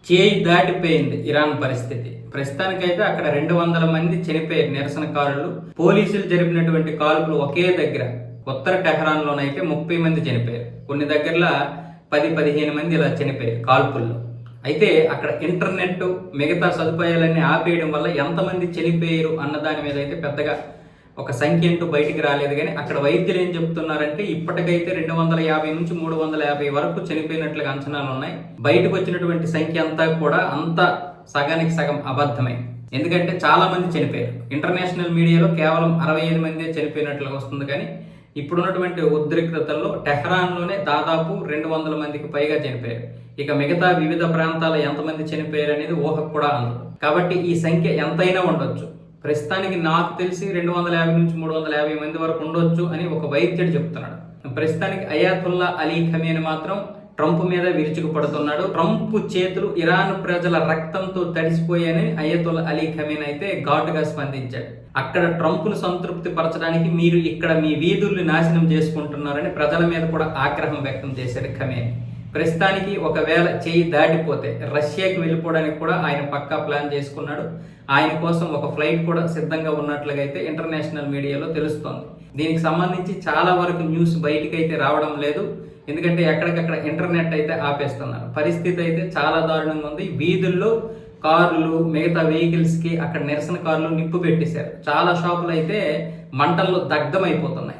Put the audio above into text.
చేయి దాటిపోయింది ఇరాన్ పరిస్థితి. ప్రస్తుతానికైతే అక్కడ 200 మంది చనిపోయారు నిరసనకారులు. పోలీసులు జరిపినటువంటి కాల్పులు ఒకే దగ్గర ఉత్తర టెహరాన్లోనైతే 30 మంది చనిపోయారు. కొన్ని దగ్గరలో 10-15 మంది ఇలా చనిపోయారు కాల్పుల్లో. అయితే అక్కడ ఇంటర్నెట్ మిగతా సదుపాయాలన్నీ ఆపేయడం వల్ల ఎంతమంది చనిపోయారు అన్న దాని మీద అయితే పెద్దగా ఒక సంఖ్య అంటూ బయటికి రాలేదు. కానీ అక్కడ వైద్యులు ఏం చెప్తున్నారంటే ఇప్పటికైతే 250 నుంచి 350 వరకు చనిపోయినట్లుగా అంచనాలు ఉన్నాయి. బయటకు వచ్చినటువంటి సంఖ్య అంతా కూడా సగానికి సగం అబద్ధమే. ఎందుకంటే చాలా మంది చనిపోయారు. ఇంటర్నేషనల్ మీడియాలో కేవలం 65 మందే చనిపోయినట్లుగా వస్తుంది. కానీ ఇప్పుడున్నటువంటి ఉద్రిక్తతల్లో టెహరాన్లోనే దాదాపు 200 మందికి పైగా చనిపోయారు. ఇక మిగతా వివిధ ప్రాంతాల్లో ఎంతమంది చనిపోయారు అనేది ఊహకు కూడా అందదు. కాబట్టి ఈ సంఖ్య ఎంతైనా ఉండొచ్చు. ప్రస్తుతానికి నాకు తెలిసి 250 నుంచి 350 మంది వరకు ఉండొచ్చు అని ఒక వైద్యుడు చెప్తున్నాడు. ప్రస్తుతానికి అయాతుల్లా అలీ ఖమేని మాత్రం ట్రంప్ మీద విరుచుకుపడుతున్నాడు. ట్రంప్ చేతులు ఇరాన్ ప్రజల రక్తంతో తడిసిపోయాయని అయాతుల్లా అలీ ఖమేని అయితే ఘాటుగా స్పందించాడు. అక్కడ ట్రంప్ను సంతృప్తి పరచడానికి మీరు ఇక్కడ మీ వీధుల్ని నాశనం చేసుకుంటున్నారని ప్రజల మీద కూడా ఆగ్రహం వ్యక్తం చేశాడు ఖమేని. ప్రస్తుతానికి ఒకవేళ చేయి దాటిపోతే రష్యాకి వెళ్ళిపోవడానికి కూడా ఆయన పక్కా ప్లాన్ చేసుకున్నాడు. ఆయన కోసం ఒక ఫ్లైట్ కూడా సిద్ధంగా ఉన్నట్లుగా అయితే ఇంటర్నేషనల్ మీడియాలో తెలుస్తోంది. దీనికి సంబంధించి చాలా వరకు న్యూస్ బయటికైతే రావడం లేదు. ఎందుకంటే ఎక్కడికక్కడ ఇంటర్నెట్ అయితే ఆపేస్తున్నారు. పరిస్థితి అయితే చాలా దారుణంగా ఉంది. వీధుల్లో కార్లు మిగతా వెహికల్స్కి అక్కడ నిరసన కార్లు నిప్పు పెట్టేశారు. చాలా షాపులు అయితే మంటల్లో దగ్ధమైపోతున్నాయి.